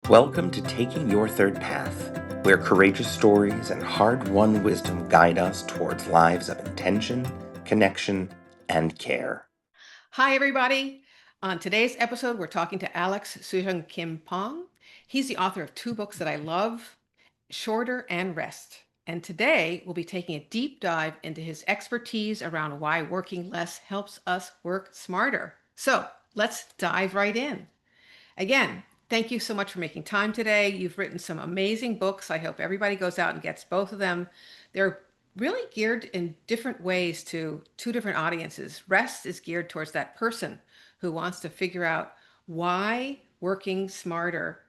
Welcome to Taking Your Third Path, where courageous stories and hard-won wisdom guide us towards lives of intention, connection, and care. Hi, everybody. On today's episode, we're talking to Alex Soojung-Kim Pang. He's the author of two books that I love, Shorter and Rest. And today, we'll be taking a deep dive into his expertise around why working less helps us work smarter. So let's dive right in. Again, thank you so much for making time today. You've written some amazing books. I hope everybody goes out and gets both of them. They're really geared in different ways to two different audiences. Rest is geared towards that person who wants to figure out why working smarter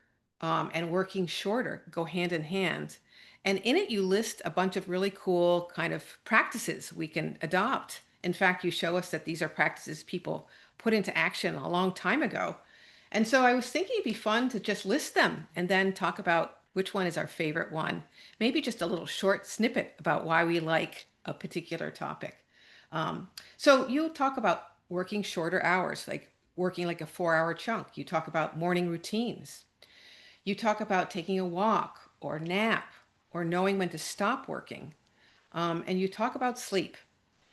and working shorter go hand in hand. And in it, you list a bunch of really cool kind of practices we can adopt. In fact, you show us that these are practices people put into action a long time ago. And so I was thinking it'd be fun to just list them and then talk about which one is our favorite one. Maybe just a little short snippet about why we like a particular topic. So you'll talk about working shorter hours, like working like a 4 hour chunk. You talk about morning routines. You talk about taking a walk or nap or knowing when to stop working. And you talk about sleep.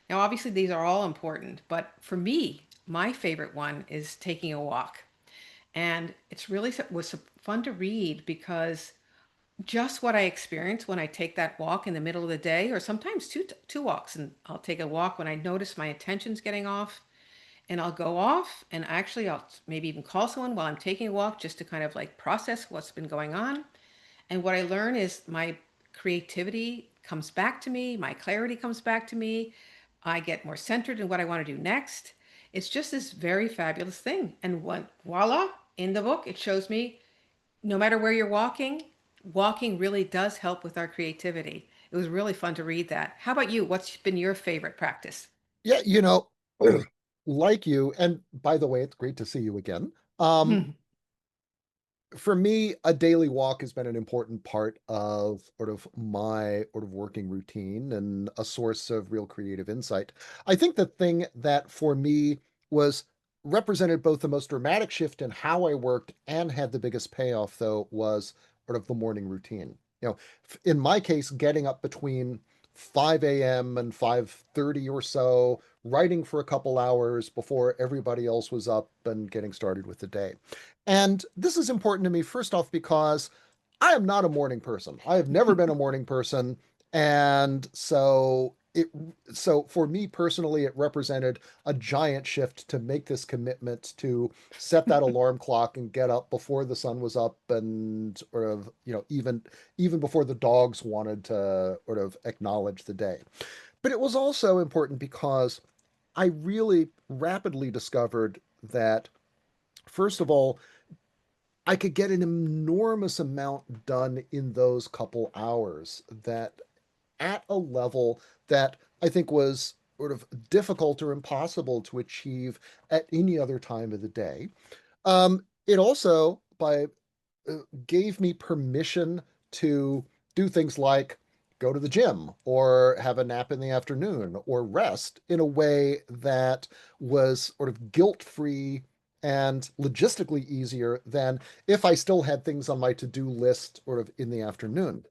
Now, obviously, these are all important, but for me, my favorite one is taking a walk. And it's really was fun to read because just what I experience when I take that walk in the middle of the day, or sometimes two walks, and I'll take a walk when I notice my attention's getting off, and I'll go off, and actually I'll maybe even call someone while I'm taking a walk just to kind of like process what's been going on. And what I learn is my creativity comes back to me, my clarity comes back to me. I get more centered in what I want to do next. It's just this very fabulous thing. And what, voila, in the book, it shows me no matter where you're walking, walking really does help with our creativity. It was really fun to read that. How about you? What's been your favorite practice? Yeah, like you, and by the way, it's great to see you again. Um, for me, a daily walk has been an important part of my working routine and a source of real creative insight. I think the thing that for me was represented both the most dramatic shift in how I worked and had the biggest payoff, though, was the morning routine. In my case, getting up between 5 a.m. and 5:30 or so, writing for a couple hours before everybody else was up and getting started with the day. And this is important to me, first off, because I am not a morning person. I have never been a morning person. And so for me personally, it represented a giant shift to make this commitment to set that alarm clock and get up before the sun was up and even before the dogs wanted to acknowledge the day. But it was also important because I really rapidly discovered that, first of all, I could get an enormous amount done in those couple hours that at a level that I think was difficult or impossible to achieve at any other time of the day. It also gave me permission to do things like go to the gym or have a nap in the afternoon or rest in a way that was guilt-free and logistically easier than if I still had things on my to-do list in the afternoon.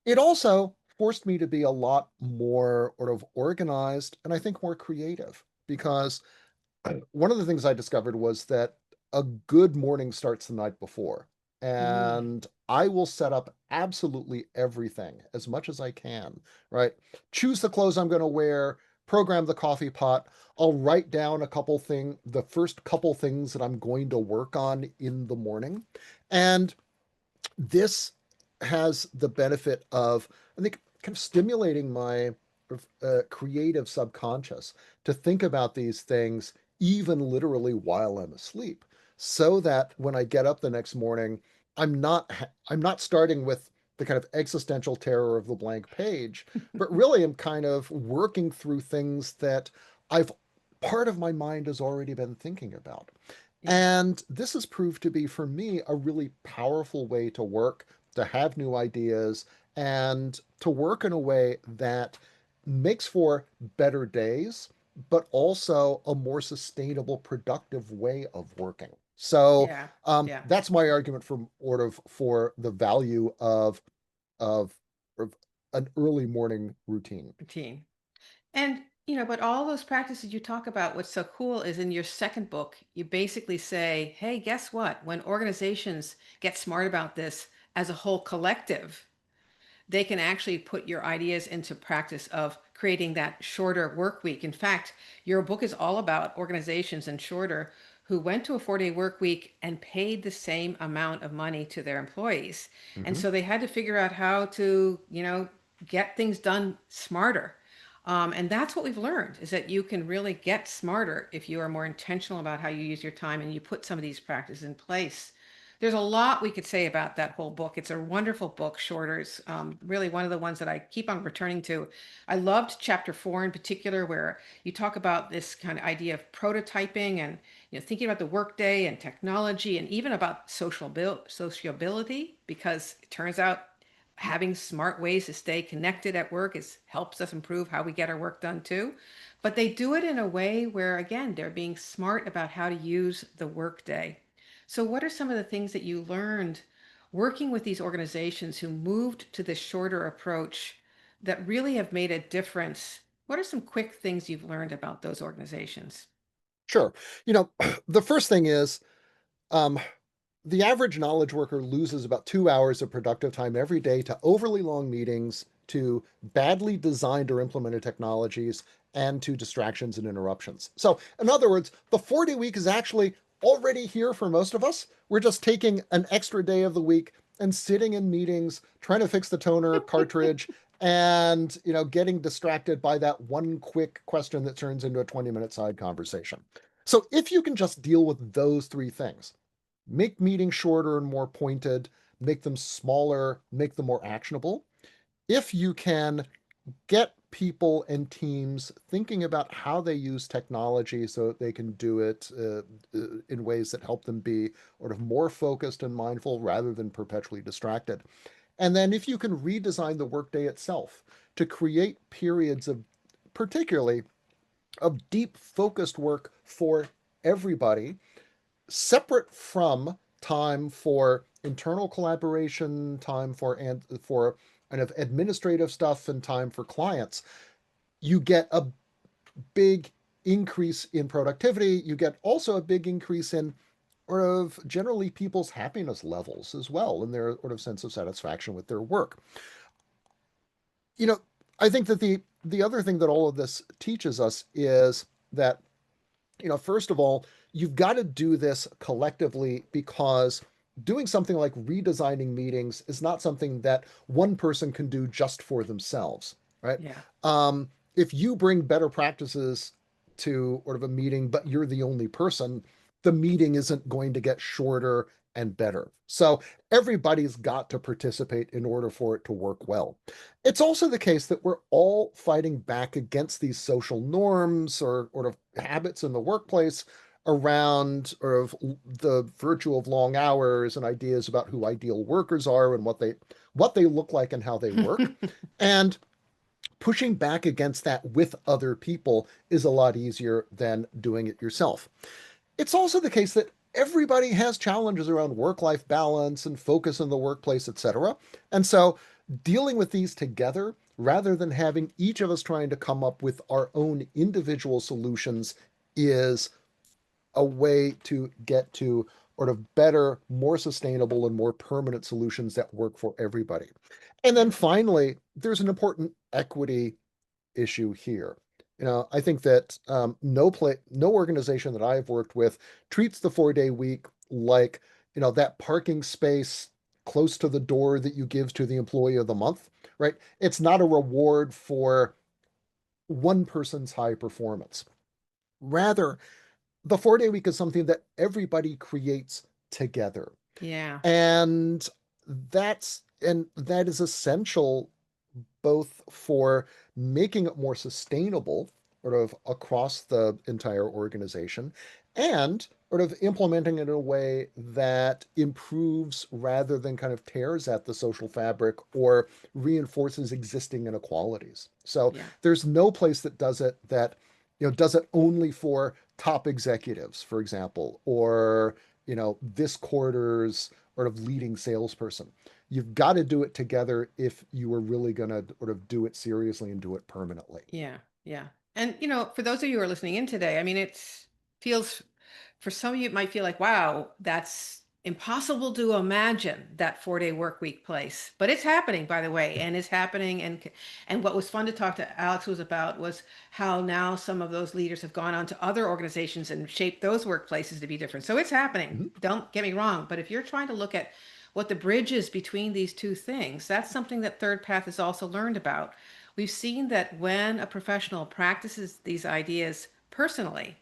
It also forced me to be a lot more organized and I think more creative because one of the things I discovered was that a good morning starts the night before. Mm. And I will set up absolutely everything as much as I can, right? Choose the clothes I'm going to wear, program the coffee pot. I'll write down the first couple things that I'm going to work on in the morning. And this has the benefit of, I think, kind of stimulating my creative subconscious to think about these things even literally while I'm asleep, so that when I get up the next morning, I'm not starting with the kind of existential terror of the blank page, but really I'm kind of working through things that I've part of my mind has already been thinking about. Yeah. And this has proved to be, for me, a really powerful way to work, to have new ideas, and to work in a way that makes for better days, but also a more sustainable, productive way of working. So Yeah. Yeah. that's my argument for the value of, of an early morning routine. Routine. And, but all those practices you talk about, what's so cool is in your second book, you basically say, hey, guess what? When organizations get smart about this as a whole collective, they can actually put your ideas into practice of creating that shorter work week. In fact, your book is all about organizations and shorter who went to a 4-day work week and paid the same amount of money to their employees. And Mhm. so they had to figure out how to, get things done smarter. And that's what we've learned is that you can really get smarter if you are more intentional about how you use your time and you put some of these practices in place. There's a lot we could say about that whole book. It's a wonderful book, Shorters. Really one of the ones that I keep on returning to. I loved chapter 4 in particular, where you talk about this kind of idea of prototyping and thinking about the workday and technology and even about sociability, because it turns out having smart ways to stay connected at work helps us improve how we get our work done too. But they do it in a way where, again, they're being smart about how to use the workday. So, what are some of the things that you learned working with these organizations who moved to this shorter approach that really have made a difference? What are some quick things you've learned about those organizations? Sure. The first thing is, um, the average knowledge worker loses about 2 hours of productive time every day to overly long meetings, to badly designed or implemented technologies, and to distractions and interruptions. So, in other words, the 4-day week is actually already here for most of us. We're just taking an extra day of the week and sitting in meetings, trying to fix the toner cartridge, and getting distracted by that one quick question that turns into a 20-minute side conversation. So if you can just deal with those three things, make meetings shorter and more pointed, make them smaller, make them more actionable. If you can get people and teams thinking about how they use technology so that they can do it in ways that help them be sort of more focused and mindful rather than perpetually distracted. And then if you can redesign the workday itself to create periods of particularly of deep focused work for everybody, separate from time for internal collaboration, time for kind of administrative stuff, and time for clients, you get a big increase in productivity. You get also a big increase in sort of generally people's happiness levels as well, and their sort of sense of satisfaction with their work. You know, I think that the other thing that all of this teaches us is that first of all, you've got to do this collectively, because doing something like redesigning meetings is not something that one person can do just for themselves, right? Yeah. If you bring better practices to sort of a meeting, but you're the only person, the meeting isn't going to get shorter and better. So everybody's got to participate in order for it to work well. It's also the case that we're all fighting back against these social norms or sort of habits in the workplace around sort of the virtue of long hours and ideas about who ideal workers are and what they look like and how they work. And pushing back against that with other people is a lot easier than doing it yourself. It's also the case that everybody has challenges around work-life balance and focus in the workplace, etc. And so dealing with these together rather than having each of us trying to come up with our own individual solutions is a way to get to sort of better, more sustainable, and more permanent solutions that work for everybody. And then Yeah. finally, there's an important equity issue here. I think that no organization that I've worked with treats the 4-day week like that parking space close to the door that you give to the employee of the month, right? It's not a reward for one person's high performance. Rather, the 4-day week is something that everybody creates together. Yeah. And that is essential both for making it more sustainable, sort of across the entire organization, and sort of implementing it in a way that improves rather than kind of tears at the social fabric or reinforces existing inequalities. So Yeah. there's no place that does it only for top executives, for example, or this quarter's sort of leading salesperson. You've got to do it together if you are really going to sort of do it seriously and do it permanently. Yeah, yeah. And for those of you who are listening in today, I mean, it feels for some of you, it might feel like, wow, that's impossible to imagine that 4-day work week place. But it's happening, by the way, and it's happening. And what was fun to talk to Alex was about was how now some of those leaders have gone on to other organizations and shaped those workplaces to be different. So it's happening. Mhm. Don't get me wrong. But if you're trying to look at what the bridge is between these two things, that's something that Third Path has also learned about. We've seen that when a professional practices these ideas personally,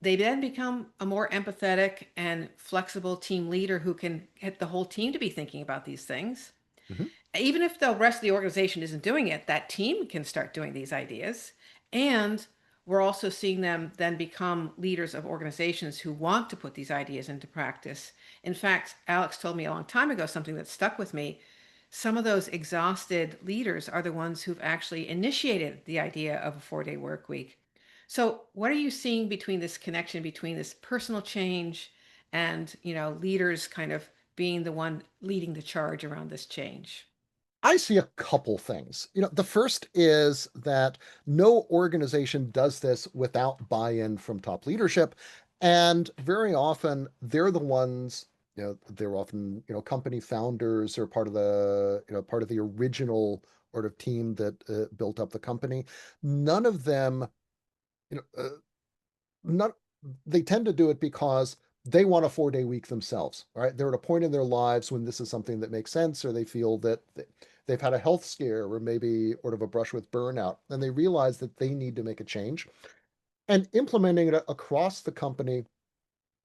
they then become a more empathetic and flexible team leader who can get the whole team to be thinking about these things. Mhm. Even if the rest of the organization isn't doing it, that team can start doing these ideas. And we're also seeing them then become leaders of organizations who want to put these ideas into practice. In fact, Alex told me a long time ago something that stuck with me. Some of those exhausted leaders are the ones who've actually initiated the idea of a 4-day work week. So, what are you seeing between this connection between this personal change and, leaders kind of being the one leading the charge around this change? I see a couple things. The first is that no organization does this without buy-in from top leadership. And very often they're the ones, they're often, company founders or part of the original sort of team that built up the company. None of them, you know, uh, not they tend to do it because they want a 4-day week themselves, right? They're at a point in their lives when this is something that makes sense, or they feel that they've had a health scare or maybe sort of a brush with burnout, and they realize that they need to make a change. And implementing it across the company,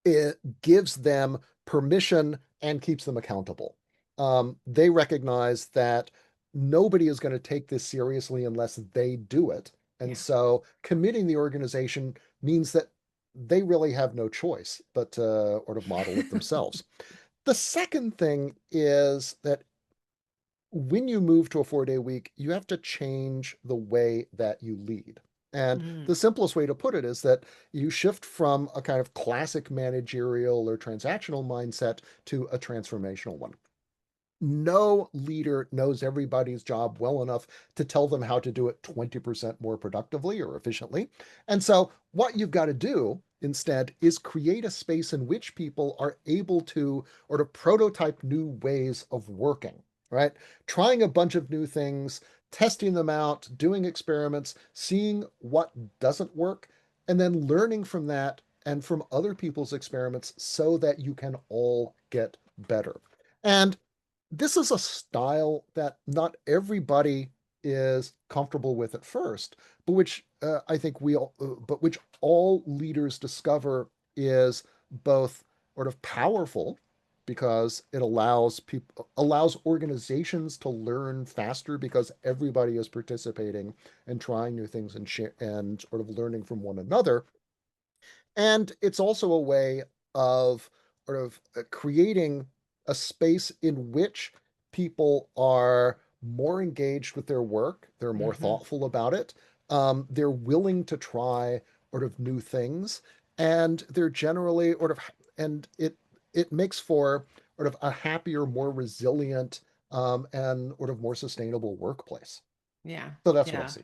it gives them permission and keeps them accountable. They recognize that nobody is going to take this seriously unless they do it. And Yeah. so committing the organization means that they really have no choice but to sort of model it themselves. The second thing is that when you move to a 4-day week, you have to change the way that you lead. And Mm, the simplest way to put it is that you shift from a kind of classic managerial or transactional mindset to a transformational one. No leader knows everybody's job well enough to tell them how to do it 20% more productively or efficiently. And so, what you've got to do instead is create a space in which people are able to or to prototype new ways of working, right? Trying a bunch of new things, testing them out, doing experiments, seeing what doesn't work, and then learning from that and from other people's experiments so that you can all get better. And this is a style that not everybody is comfortable with at first, but which I think but which all leaders discover is both sort of powerful because it allows organizations to learn faster because everybody is participating and trying new things and sort of learning from one another. And it's also a way of sort of creating a space in which people are more engaged with their work, they're more hmm thoughtful about it, they're willing to try sort of new things, and they're generally sort of, and it makes for sort of a happier, more resilient, and sort of more sustainable workplace. Yeah. So that's what I Yeah. see.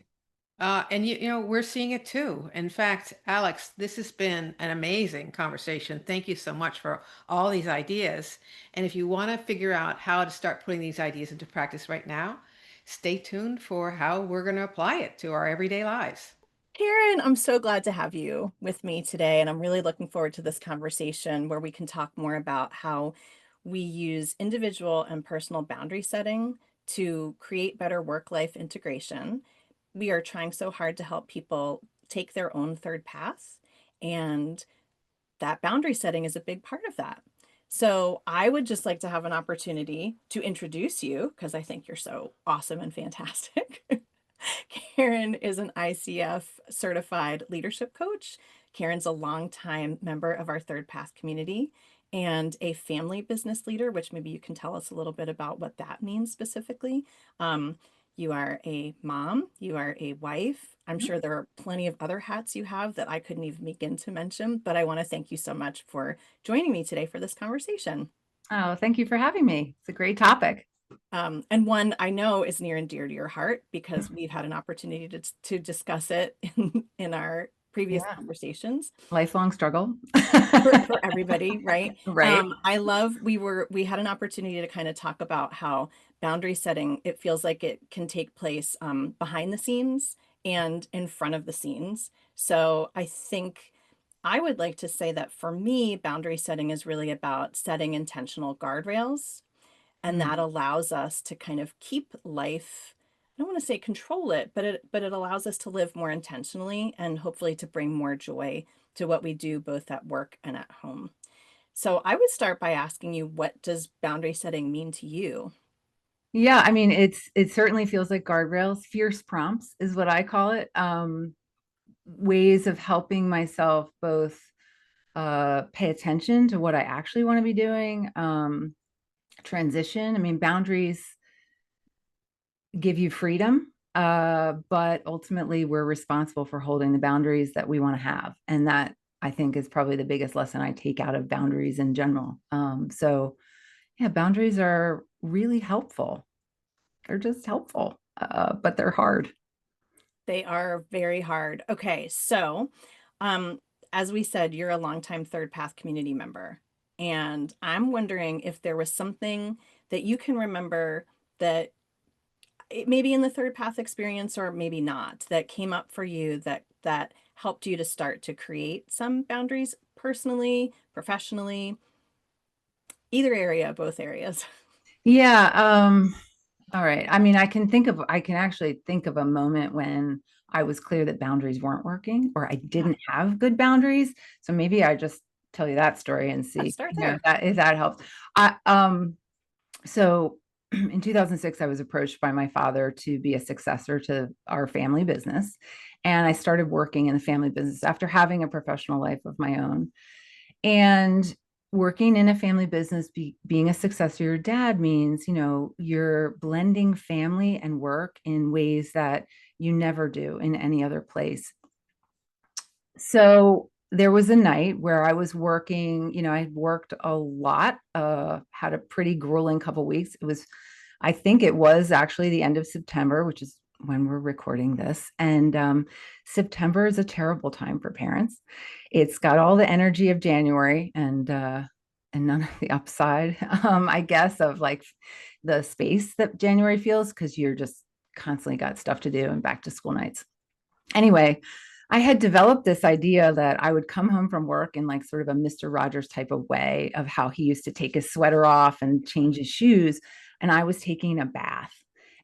And we're seeing it too. In fact, Alex, this has been an amazing conversation. Thank you so much for all these ideas. And if you want to figure out how to start putting these ideas into practice right now, stay tuned for how we're going to apply it to our everyday lives. Karin, I'm so glad to have you with me today, and I'm really looking forward to this conversation where we can talk more about how we use individual and personal boundary setting to create better work-life integration. We are trying so hard to help people take their own third path, and that boundary setting is a big part of that. So I would just like to have an opportunity to introduce you because I think you're so awesome and fantastic. Karin is an ICF certified leadership coach. Karin's a longtime member of our Third Path community and a family business leader, which maybe you can tell us a little bit about what that means specifically. Um, You are a mom, you are a wife. I'm sure there are plenty of other hats you have that I couldn't even begin to mention, but I want to thank you so much for joining me today for this conversation. Oh, thank you for having me. It's a great topic. And one I know is near and dear to your heart because we've had an opportunity to discuss it in our previous conversations. Lifelong struggle. For everybody, right? Right. I love we had an opportunity to kind of talk about how boundary setting, it feels like it can take place behind the scenes and in front of the scenes. So I think I would like to say that for me, boundary setting is really about setting intentional guardrails, and that allows us to kind of keep life, I don't want to say control it, but it allows us to live more intentionally and hopefully to bring more joy to what we do both at work and at home. So I would start by asking you, what does boundary setting mean to you? Yeah, I mean, it certainly feels like guardrails. Fierce prompts is what I call it. Ways of helping myself both pay attention to what I actually want to be doing, transition. I mean, boundaries give you freedom, but ultimately we're responsible for holding the boundaries that we want to have. And that, I think, is probably the biggest lesson I take out of boundaries in general. So yeah, boundaries are really helpful. They're just helpful, but they're hard. They are very hard. Okay, so as we said, you're a longtime Third Path community member. And I'm wondering if there was something that you can remember that it maybe in the Third Path experience or maybe not, that came up for you that helped you to start to create some boundaries personally, professionally, either area, both areas. Yeah. All right. I mean, I can actually think of a moment when I was clear that boundaries weren't working or I didn't have good boundaries. So maybe I just tell you that story and see, Let's start there. that if that helps. So in 2006, I was approached by my father to be a successor to our family business. And I started working in the family business after having a professional life of my own. And working in a family business, being a successor to your dad means, you're blending family and work in ways that you never do in any other place. So there was a night where I was working, I had worked a lot, had a pretty grueling couple weeks. I think it was actually the end of September, which is when we're recording this. And September is a terrible time for parents. It's got all the energy of January and none of the upside, I guess, of like the space that January feels, because you're just constantly got stuff to do and back to school nights. Anyway, I had developed this idea that I would come home from work in like sort of a Mr. Rogers type of way of how he used to take his sweater off and change his shoes. And I was taking a bath.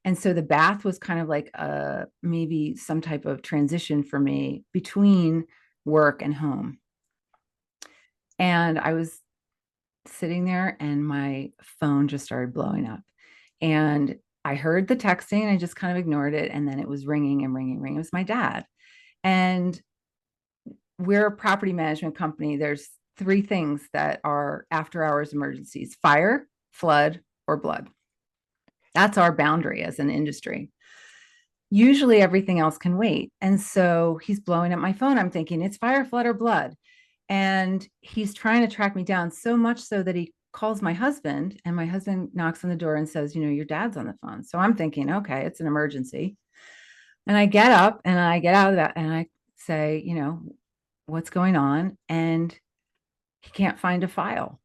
And so the bath was kind of like maybe some type of transition for me between work and home. And I was sitting there and my phone just started blowing up. And I heard the texting and I just kind of ignored it. And then it was ringing and ringing, ringing. It was my dad. And we're a property management company. There's three things that are after hours emergencies: fire, flood, or blood. That's our boundary as an industry. Usually everything else can wait. And so he's blowing up my phone. I'm thinking it's fire, flood, or blood. And he's trying to track me down, so much so that he calls my husband, and my husband knocks on the door and says, your dad's on the phone. So I'm thinking, okay, it's an emergency. And I get up and I get out of that and I say, what's going on? And he can't find a file.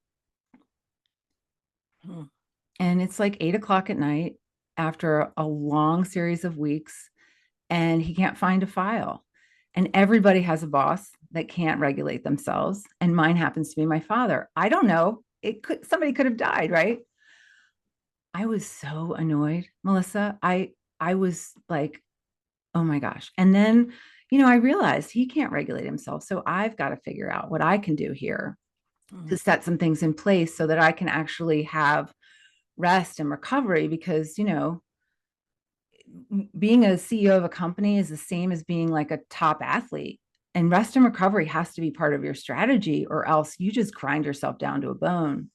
And it's like 8 o'clock at night after a long series of weeks, and he can't find a file. And everybody has a boss that can't regulate themselves. And mine happens to be my father. I don't know. Somebody could have died, right? I was so annoyed, Melissa. I was like, oh my gosh. And then, I realized he can't regulate himself. So I've got to figure out what I can do here to set some things in place so that I can actually have rest and recovery, because, being a CEO of a company is the same as being like a top athlete. And rest and recovery has to be part of your strategy, or else you just grind yourself down to a bone.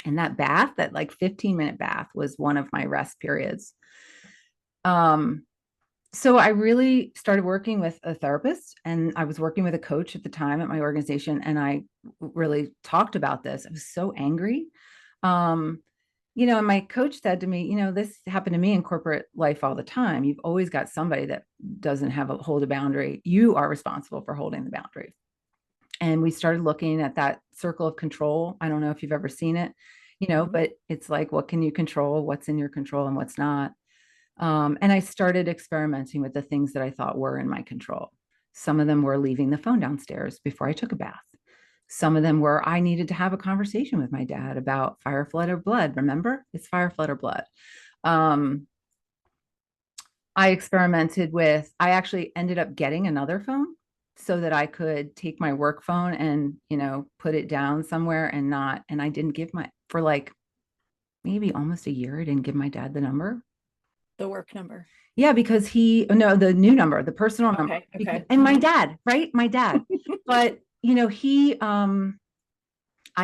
And that like 15-minute bath was one of my rest periods. So I really started working with a therapist, and I was working with a coach at the time at my organization. And I really talked about this. I was so angry. Um, and my coach said to me, this happened to me in corporate life all the time. You've always got somebody that doesn't hold a boundary. You are responsible for holding the boundary. And we started looking at that circle of control. I don't know if you've ever seen it, but it's like, what can you control? What's in your control and what's not? And I started experimenting with the things that I thought were in my control. Some of them were leaving the phone downstairs before I took a bath. Some of them were I needed to have a conversation with my dad about fire, flood, or blood. Remember, it's fire, flood, or blood. I experimented with, I actually ended up getting another phone so that I could take my work phone and, put it down somewhere and I didn't give for like maybe almost a year, I didn't give my dad the number. The work number. Yeah, because the new number, the personal number. Okay. And my dad, right? My dad. But, I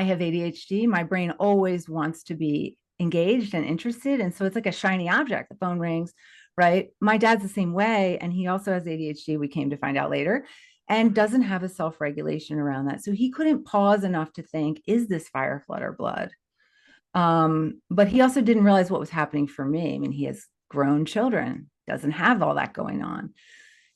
have ADHD. My brain always wants to be engaged and interested. And so it's like a shiny object. The phone rings, right? My dad's the same way. And he also has ADHD, we came to find out later, and doesn't have a self-regulation around that. So he couldn't pause enough to think, is this fire, flood, or blood? But he also didn't realize what was happening for me. I mean, he has grown children, doesn't have all that going on.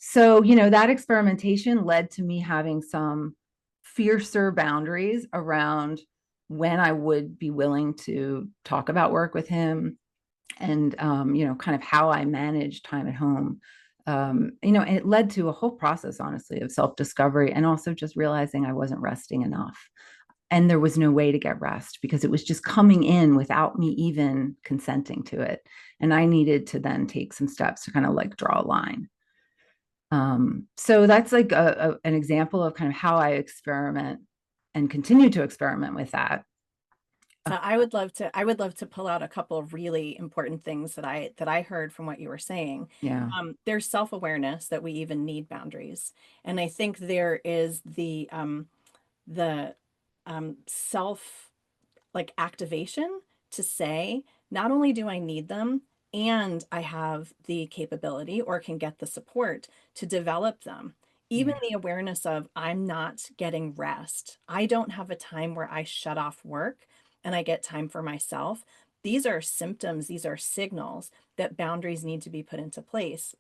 So, that experimentation led to me having some fiercer boundaries around when I would be willing to talk about work with him and, kind of how I manage time at home. And it led to a whole process, honestly, of self-discovery and also just realizing I wasn't resting enough. And there was no way to get rest because it was just coming in without me even consenting to it. And I needed to then take some steps to kind of like draw a line. So that's like an example of kind of how I experiment and continue to experiment with that. So I would love to pull out a couple of really important things that I heard from what you were saying. Yeah. There's self-awareness that we even need boundaries. And I think there is the self like activation to say, not only do I need them, and I have the capability or can get the support to develop them. Even the awareness of I'm not getting rest. I don't have a time where I shut off work and I get time for myself. These are symptoms, these are signals that boundaries need to be put into place.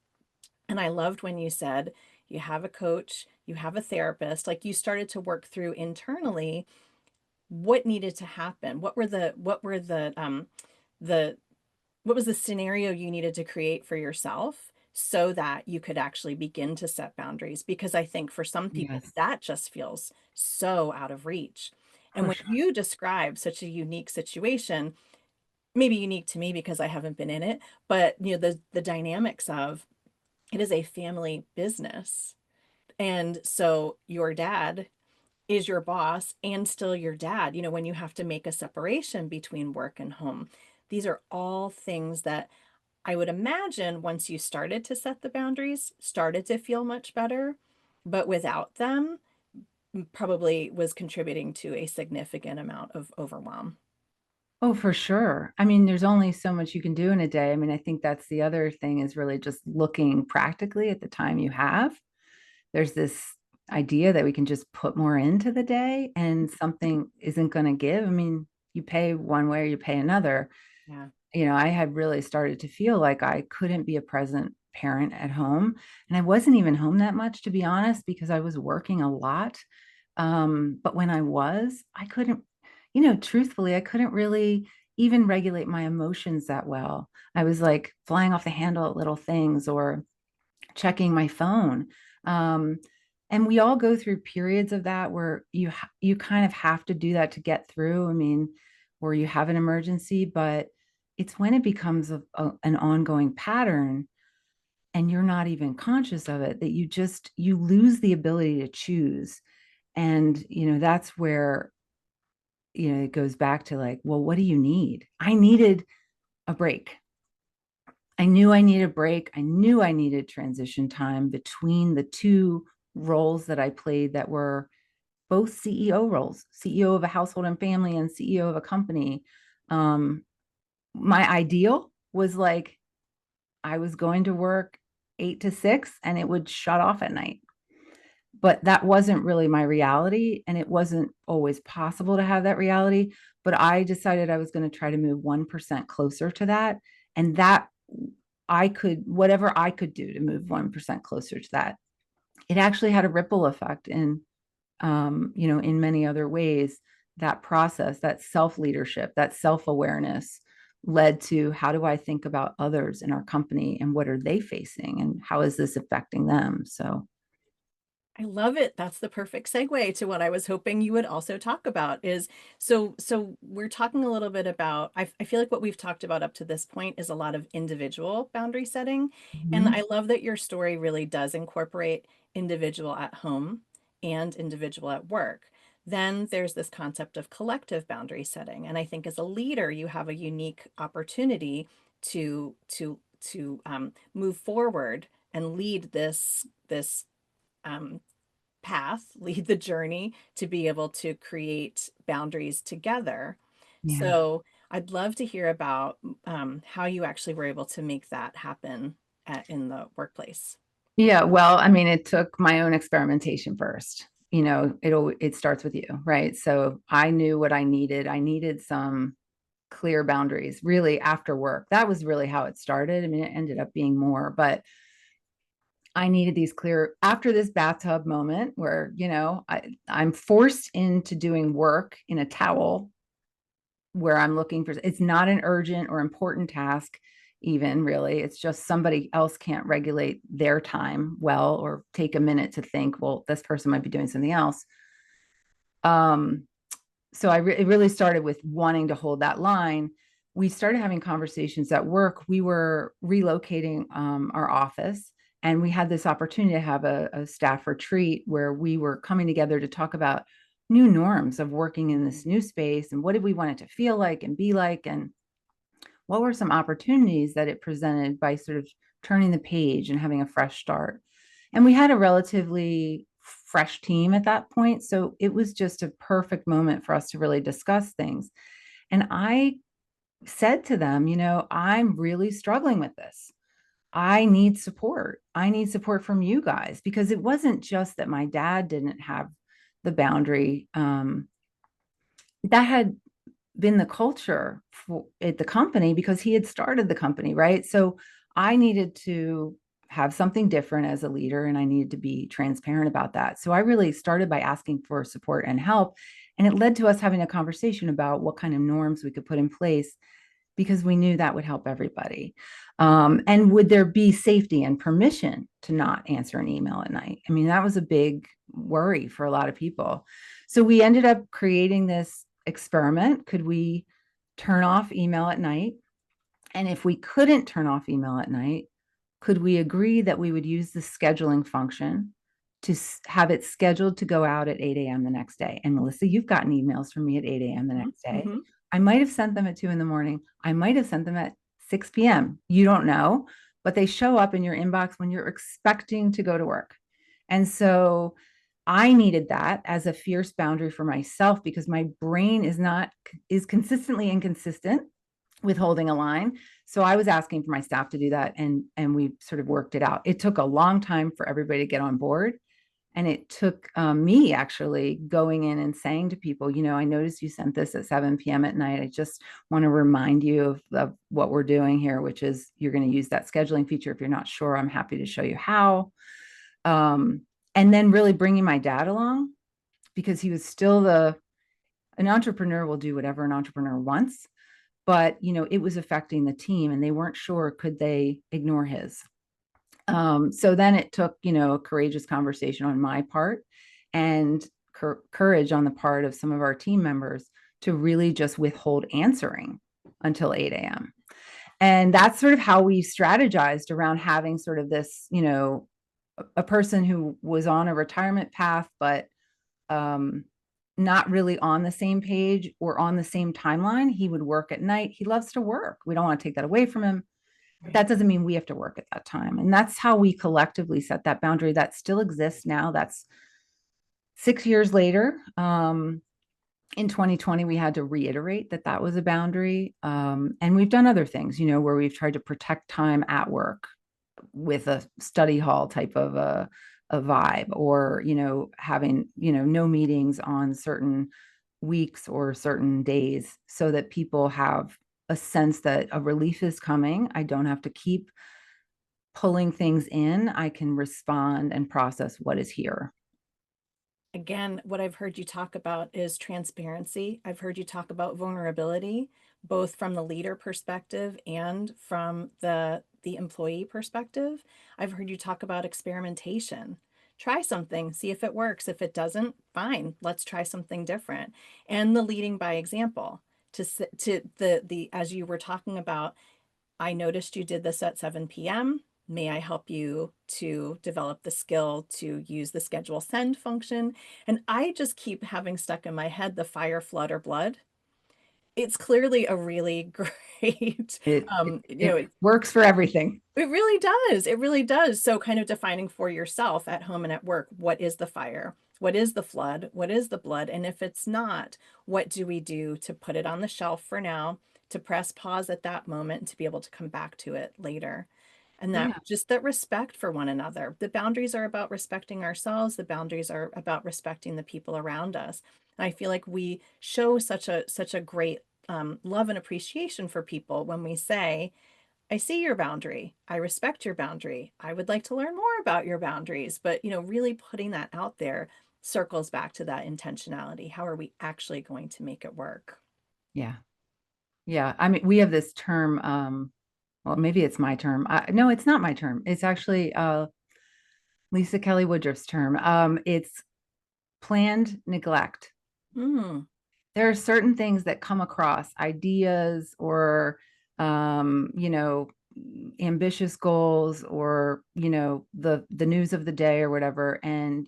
And I loved when you said you have a coach, you have a therapist, like you started to work through internally what needed to happen. What was the scenario you needed to create for yourself so that you could actually begin to set boundaries? Because I think for some people that just feels so out of reach. And when you describe such a unique situation, maybe unique to me because I haven't been in it, but the dynamics of it is a family business. And so your dad is your boss and still your dad, when you have to make a separation between work and home. These are all things that I would imagine once you started to set the boundaries, started to feel much better, but without them, probably was contributing to a significant amount of overwhelm. Oh, for sure. I mean, there's only so much you can do in a day. I mean, I think that's the other thing is really just looking practically at the time you have. There's this idea that we can just put more into the day and something isn't going to give. I mean, you pay one way or you pay another. Yeah. I had really started to feel like I couldn't be a present parent at home. And I wasn't even home that much, to be honest, because I was working a lot. But when I was, I couldn't, truthfully, I couldn't really even regulate my emotions that well. I was like flying off the handle at little things or checking my phone. And we all go through periods of that where you kind of have to do that to get through. I mean, or you have an emergency, but it's when it becomes an ongoing pattern and you're not even conscious of it that you lose the ability to choose. And that's where it goes back to like, well, what do you need? I needed a break. I knew I needed a break. I knew I needed transition time between the two roles that I played that were both CEO roles, CEO of a household and family and CEO of a company. My ideal was like I was going to work 8 to 6 and it would shut off at night. But that wasn't really my reality. And it wasn't always possible to have that reality. But I decided I was going to try to move 1% closer to that. And that whatever I could do to move 1% closer to that, it actually had a ripple effect in, in many other ways. That process, that self-leadership, that self-awareness led to how do I think about others in our company and what are they facing and how is this affecting them? So I love it. That's the perfect segue to what I was hoping you would also talk about is so we're talking a little bit about I feel like what we've talked about up to this point is a lot of individual boundary setting. And I love that your story really does incorporate individual at home and individual at work. Then there's this concept of collective boundary setting. And I think as a leader, you have a unique opportunity to move forward and lead this um, path, lead the journey to be able to create boundaries together. yeah. So I'd love to hear about how you actually were able to make that happen in the workplace. Yeah, well, I mean, it took my own experimentation first. It starts with you, right? So I knew what I needed. I needed some clear boundaries really after work. That was really how it started. I mean, it ended up being more, but I needed these clear after this bathtub moment where, I'm forced into doing work in a towel where I'm looking for, it's not an urgent or important task, even really. It's just somebody else can't regulate their time well, or take a minute to think, well, this person might be doing something else. So it really started with wanting to hold that line. We started having conversations at work. We were relocating our office, and we had this opportunity to have a staff retreat where we were coming together to talk about new norms of working in this new space and what did we want it to feel like and be like, and what were some opportunities that it presented by sort of turning the page and having a fresh start. And we had a relatively fresh team at that point. So it was just a perfect moment for us to really discuss things. And I said to them, I'm really struggling with this. I need support. I need support from you guys, because it wasn't just that my dad didn't have the boundary. That had been the culture at the company because he had started the company, right? So I needed to have something different as a leader, and I needed to be transparent about that. So I really started by asking for support and help, and it led to us having a conversation about what kind of norms we could put in place, because we knew that would help everybody. And would there be safety and permission to not answer an email at night? I mean, that was a big worry for a lot of people. So we ended up creating this experiment. Could we turn off email at night? And if we couldn't turn off email at night, could we agree that we would use the scheduling function to have it scheduled to go out at 8 a.m. the next day? And Melissa, you've gotten emails from me at 8 a.m. the next day. Mm-hmm. I might have sent them at 2 a.m. I might have sent them at 6 p.m. You don't know, but they show up in your inbox when you're expecting to go to work. And so I needed that as a fierce boundary for myself, because my brain is consistently inconsistent with holding a line. So I was asking for my staff to do that, and we sort of worked it out. It took a long time for everybody to get on board. And it took me actually going in and saying to people, I noticed you sent this at 7 p.m. at night. I just want to remind you of what we're doing here, which is you're going to use that scheduling feature. If you're not sure, I'm happy to show you how. And then really bringing my dad along, because he was still an entrepreneur will do whatever an entrepreneur wants. But, it was affecting the team, and they weren't sure, could they ignore his? So then it took, a courageous conversation on my part, and courage on the part of some of our team members to really just withhold answering until 8 a.m. And that's sort of how we strategized around having sort of this, a person who was on a retirement path, but not really on the same page or on the same timeline. He would work at night. He loves to work. We don't want to take that away from him. But that doesn't mean we have to work at that time. And that's how we collectively set that boundary that still exists now. That's 6 years later. in 2020, we had to reiterate that that was a boundary. And we've done other things, where we've tried to protect time at work with a study hall type of a vibe, or, having, no meetings on certain weeks or certain days, so that people have a sense that a relief is coming. I don't have to keep pulling things in. I can respond and process what is here. Again, what I've heard you talk about is transparency. I've heard you talk about vulnerability, both from the leader perspective and from the employee perspective. I've heard you talk about experimentation. Try something, see if it works. If it doesn't, fine, let's try something different. And the leading by example. To the as you were talking about, I noticed you did this at 7 p.m. May I help you to develop the skill to use the schedule send function? And I just keep having stuck in my head the fire, flood, or blood. It's clearly a really great, It works for everything. it really does. It really does. So kind of defining for yourself at home and at work, what is the fire? What is the flood? What is the blood? And if it's not, what do we do to put it on the shelf for now, to press pause at that moment and to be able to come back to it later? And that Yeah. just that respect for one another. The boundaries are about respecting ourselves. The boundaries are about respecting the people around us. And I feel like we show such a great love and appreciation for people when we say, I see your boundary. I respect your boundary. I would like to learn more about your boundaries. But, really putting that out there circles back to that intentionality. How are we actually going to make it work? Yeah. Yeah. I mean, we have this term, well, maybe it's my term. No, it's not my term. It's actually Lisa Kelly Woodruff's term. It's planned neglect. Mm, There are certain things that come across, ideas or, ambitious goals, or, the news of the day or whatever. And,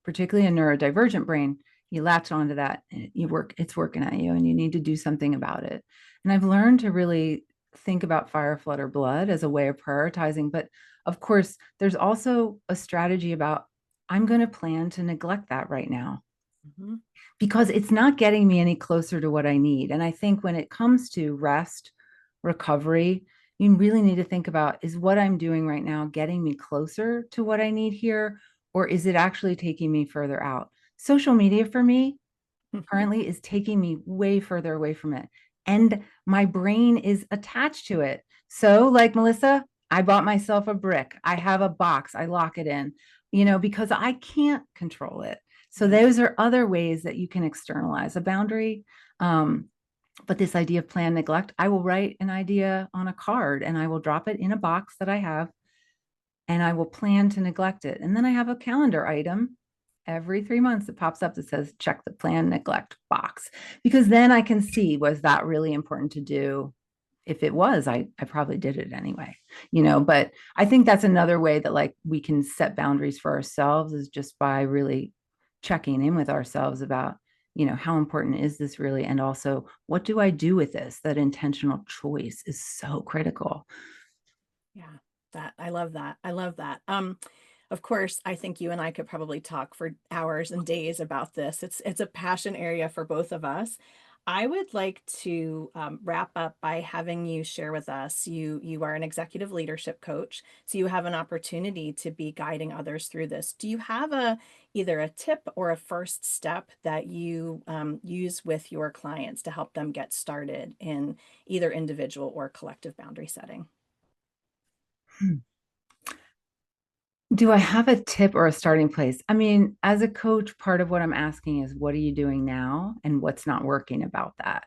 particularly a neurodivergent brain, you latch onto that and it's working at you, and you need to do something about it. And I've learned to really think about fire, flood, or blood as a way of prioritizing. But of course, there's also a strategy about, I'm going to plan to neglect that right now, mhm. because it's not getting me any closer to what I need. And I think when it comes to rest, recovery, you really need to think about, is what I'm doing right now getting me closer to what I need here? Or is it actually taking me further out? Social media for me currently is taking me way further away from it. And my brain is attached to it. So, like Melissa, I bought myself a brick. I have a box, I lock it in, because I can't control it. So, those are other ways that you can externalize a boundary. But this idea of planned neglect, I will write an idea on a card and I will drop it in a box that I have, and I will plan to neglect it. And then I have a calendar item every 3 months that pops up that says, check the plan neglect box, because then I can see, was that really important to do? If it was, I probably did it anyway, but I think that's another way that, like, we can set boundaries for ourselves, is just by really checking in with ourselves about, how important is this really? And also, what do I do with this? That intentional choice is so critical. Yeah, that I love that. I love that. Of course, I think you and I could probably talk for hours and days about this. It's a passion area for both of us. I would like to wrap up by having you share with us. You are an executive leadership coach, so you have an opportunity to be guiding others through this. Do you have either a tip or a first step that you use with your clients to help them get started in either individual or collective boundary setting? Do I have a tip or a starting place? I mean, as a coach, part of what I'm asking is, what are you doing now and what's not working about that?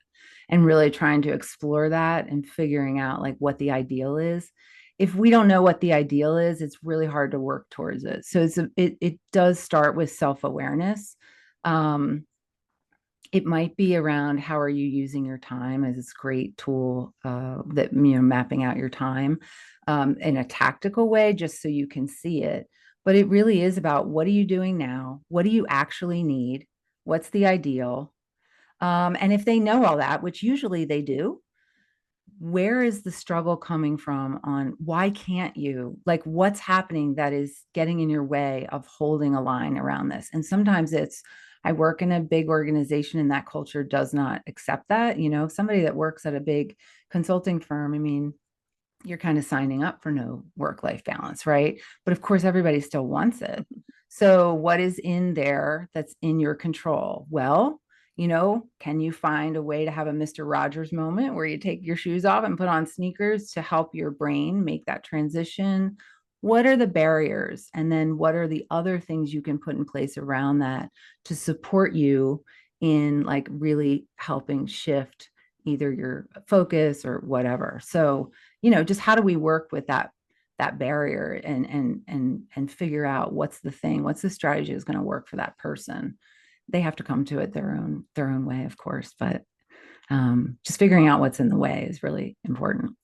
And really trying to explore that and figuring out, like, what the ideal is. If we don't know what the ideal is, it's really hard to work towards it. So it does start with self-awareness. Um, it might be around, how are you using your time, as this great tool, that, mapping out your time in a tactical way, just so you can see it. But it really is about, what are you doing now? What do you actually need? What's the ideal? And if they know all that, which usually they do, where is the struggle coming from? On why can't you, like, what's happening that is getting in your way of holding a line around this? And sometimes it's, I work in a big organization and that culture does not accept that. Somebody that works at a big consulting firm, I mean, you're kind of signing up for no work-life balance, right? But of course, everybody still wants it. So what is in there that's in your control? Well, can you find a way to have a Mr. Rogers moment where you take your shoes off and put on sneakers to help your brain make that transition? What are the barriers? And then what are the other things you can put in place around that to support you in like really helping shift either your focus or whatever? So, just how do we work with that barrier and figure out what's the strategy is going to work for that person. They have to come to it their own way, of course, but just figuring out what's in the way is really important.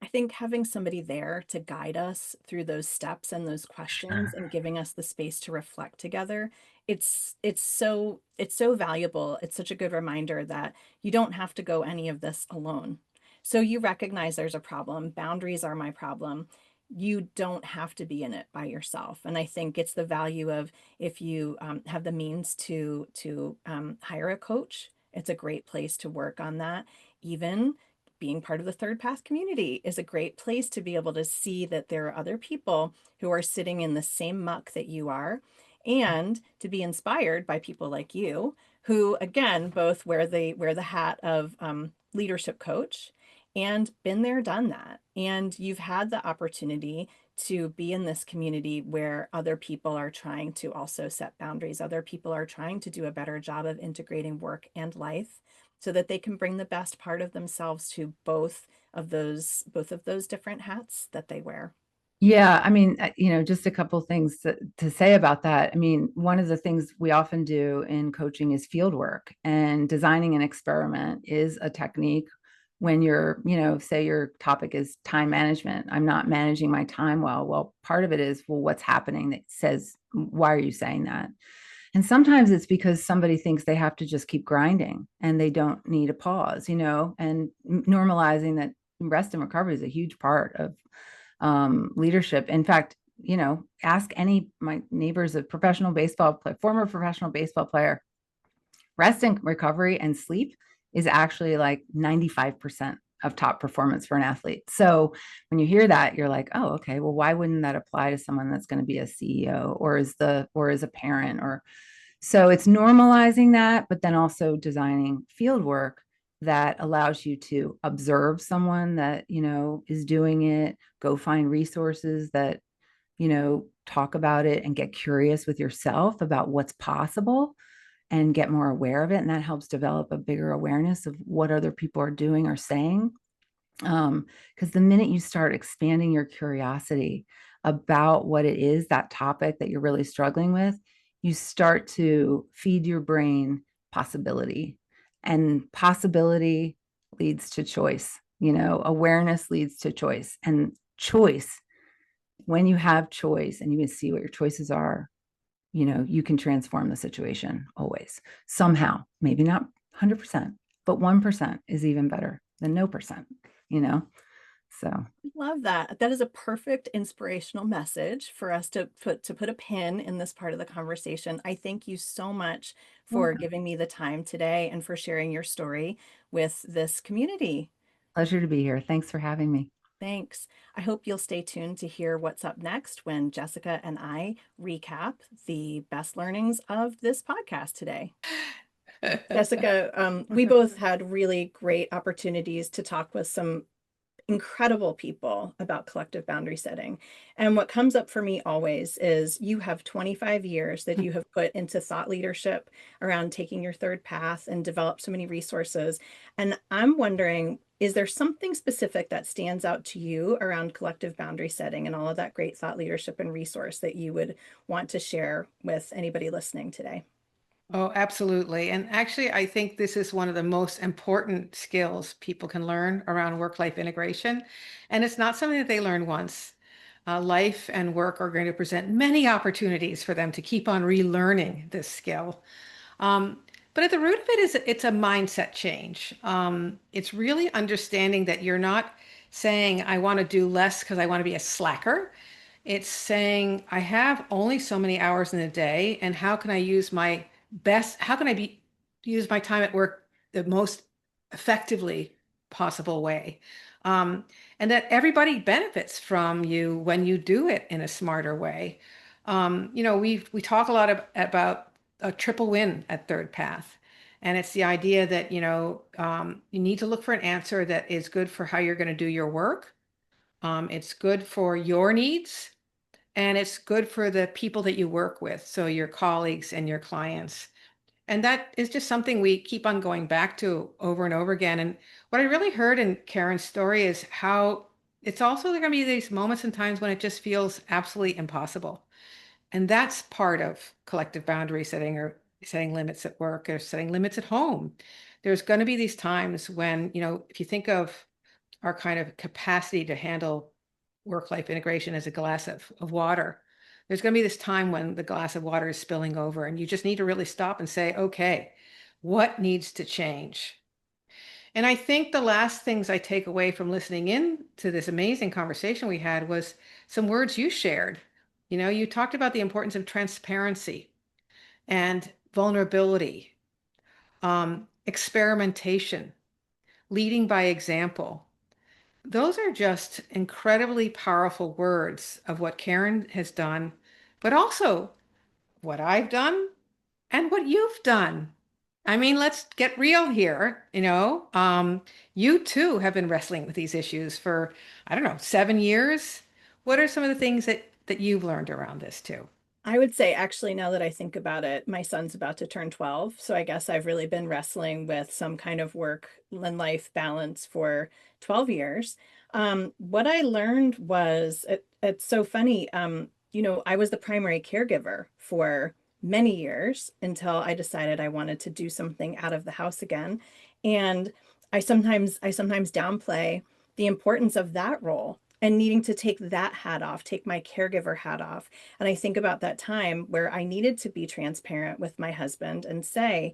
I think having somebody there to guide us through those steps and those questions and giving us the space to reflect together, it's so valuable. It's such a good reminder that you don't have to go any of this alone. So you recognize there's a problem. Boundaries are my problem. You don't have to be in it by yourself. And I think it's the value of if you have the means to hire a coach, it's a great place to work on that. Even being part of the Third Path community is a great place to be able to see that there are other people who are sitting in the same muck that you are, and to be inspired by people like you who, again, both wear the hat of leadership coach and been there, done that. And you've had the opportunity to be in this community where other people are trying to also set boundaries. Other people are trying to do a better job of integrating work and life so that they can bring the best part of themselves to both of those different hats that they wear. Yeah, I mean, just a couple things to say about that. I mean, one of the things we often do in coaching is field work, and designing an experiment is a technique when you're, say your topic is time management. I'm not managing my time well. Well, part of it is, well, what's happening that says, why are you saying that? And sometimes it's because somebody thinks they have to just keep grinding and they don't need a pause, and normalizing that rest and recovery is a huge part of leadership. In fact, ask any my neighbors, former professional baseball player, rest and recovery and sleep is actually like 95% of top performance for an athlete. So when you hear that, you're like, oh, okay, well, why wouldn't that apply to someone that's going to be a CEO or as a parent? Or so it's normalizing that, but then also designing field work that allows you to observe someone that, is doing it, go find resources that, talk about it and get curious with yourself about what's possible and get more aware of it. And that helps develop a bigger awareness of what other people are doing or saying. Because the minute you start expanding your curiosity about what it is, that topic that you're really struggling with, you start to feed your brain possibility, and possibility leads to choice. Awareness leads to choice, and choice, when you have choice and you can see what your choices are, you can transform the situation always, somehow, maybe not 100%, but 1% is even better than no percent, so. Love that. That is a perfect inspirational message for us to put a pin in this part of the conversation. I thank you so much for giving me the time today and for sharing your story with this community. Pleasure to be here. Thanks for having me. Thanks. I hope you'll stay tuned to hear what's up next when Jessica and I recap the best learnings of this podcast today. Jessica, we both had really great opportunities to talk with some incredible people about collective boundary setting. And what comes up for me always is you have 25 years that you have put into thought leadership around taking your third path and developed so many resources. And I'm wondering, is there something specific that stands out to you around collective boundary setting and all of that great thought leadership and resource that you would want to share with anybody listening today? Oh, absolutely. And actually, I think this is one of the most important skills people can learn around work-life integration. And it's not something that they learn once. Life and work are going to present many opportunities for them to keep on relearning this skill. Um, but at the root of it is it's a mindset change. It's really understanding that you're not saying, I want to do less because I want to be a slacker. It's saying, I have only so many hours in a day, and how can I use my how can I use my time at work the most effectively possible way? And that everybody benefits from you when you do it in a smarter way. We talk a lot about a triple win at Third Path. And it's the idea that, you need to look for an answer that is good for how you're going to do your work. It's good for your needs, and it's good for the people that you work with, so your colleagues and your clients. And that is just something we keep on going back to over and over again. And what I really heard in Karen's story is how it's also going to be these moments and times when it just feels absolutely impossible. And that's part of collective boundary setting, or setting limits at work, or setting limits at home. There's going to be these times when, if you think of our kind of capacity to handle work-life integration as a glass of water, there's going to be this time when the glass of water is spilling over, and you just need to really stop and say, okay, what needs to change? And I think the last things I take away from listening in to this amazing conversation we had was some words you shared. You talked about the importance of transparency and vulnerability, experimentation, leading by example. Those are just incredibly powerful words of what Karin has done, but also what I've done and what you've done. I mean, let's get real here. You too have been wrestling with these issues for, I don't know, 7 years. What are some of the things that you've learned around this too? I would say, actually, now that I think about it, my son's about to turn 12. So I guess I've really been wrestling with some kind of work and life balance for 12 years. What I learned was, it's so funny. I was the primary caregiver for many years until I decided I wanted to do something out of the house again. And I sometimes downplay the importance of that role and needing to take that hat off, take my caregiver hat off. And I think about that time where I needed to be transparent with my husband and say,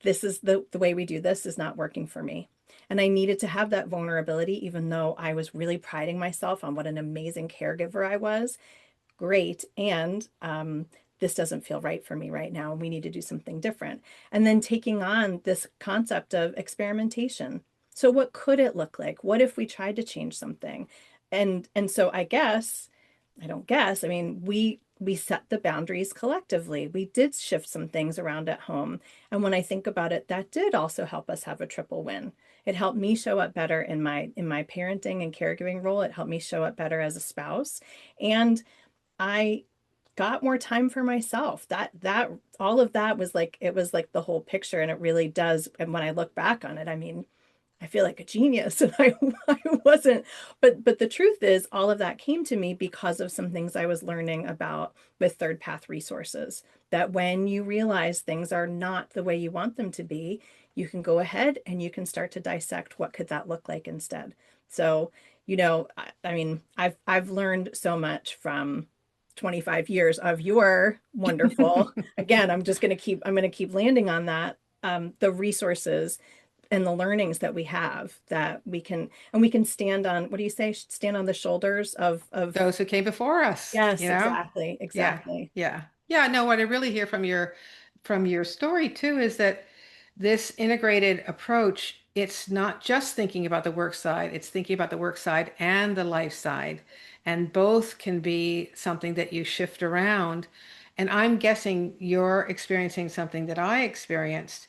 this is the way we do this is not working for me. And I needed to have that vulnerability, even though I was really priding myself on what an amazing caregiver I was. Great. And this doesn't feel right for me right now. And we need to do something different. And then taking on this concept of experimentation. So what could it look like? What if we tried to change something? And so I don't guess, I mean, we set the boundaries collectively. We did shift some things around at home. And when I think about it, that did also help us have a triple win. It helped me show up better in my parenting and caregiving role. It helped me show up better as a spouse. And I got more time for myself. That all of that was like, it was like the whole picture. And it really does. And when I look back on it, I mean, I feel like a genius and I wasn't, but the truth is all of that came to me because of some things I was learning about with Third Path resources, that when you realize things are not the way you want them to be, you can go ahead and you can start to dissect what could that look like instead. So, I mean, I've learned so much from 25 years of your wonderful, again, I'm going to keep landing on that, the resources and the learnings that we have, that we can stand on, what do you say? Stand on the shoulders of Those who came before us, yes, Yeah. exactly. Yeah. No, what I really hear from your story too is that this integrated approach, it's not just thinking about the work side, it's thinking about the work side and the life side. And both can be something that you shift around. And I'm guessing you're experiencing something that I experienced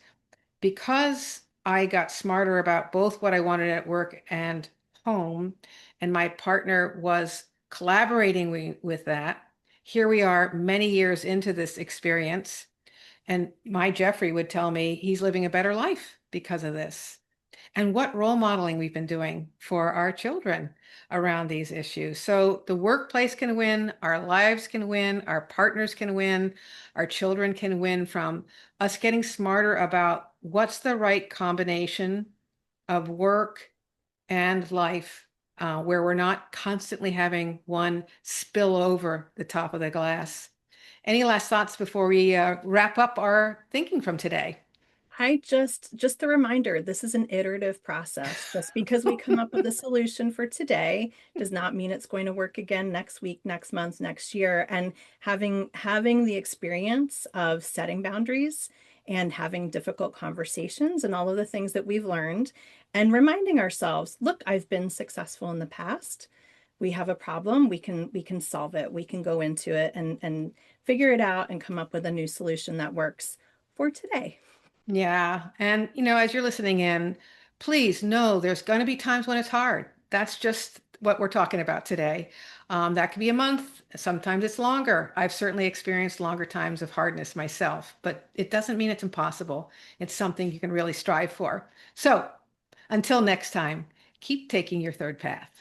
because I got smarter about both what I wanted at work and home, and my partner was collaborating with that. Here we are many years into this experience, and my Jeffrey would tell me he's living a better life because of this. And what role modeling we've been doing for our children around these issues. So the workplace can win, our lives can win, our partners can win, our children can win from us getting smarter about what's the right combination of work and life, where we're not constantly having one spill over the top of the glass. Any last thoughts before we wrap up our thinking from today? Just a reminder, this is an iterative process. Just because we come up with a solution for today does not mean it's going to work again next week, next month, next year. And having the experience of setting boundaries and having difficult conversations and all of the things that we've learned, and reminding ourselves, look, I've been successful in the past. We have a problem, we can solve it. We can go into it and figure it out and come up with a new solution that works for today. Yeah. And, as you're listening in, please know there's going to be times when it's hard. That's just what we're talking about today. That could be a month. Sometimes it's longer. I've certainly experienced longer times of hardness myself, but it doesn't mean it's impossible. It's something you can really strive for. So until next time, keep taking your third path.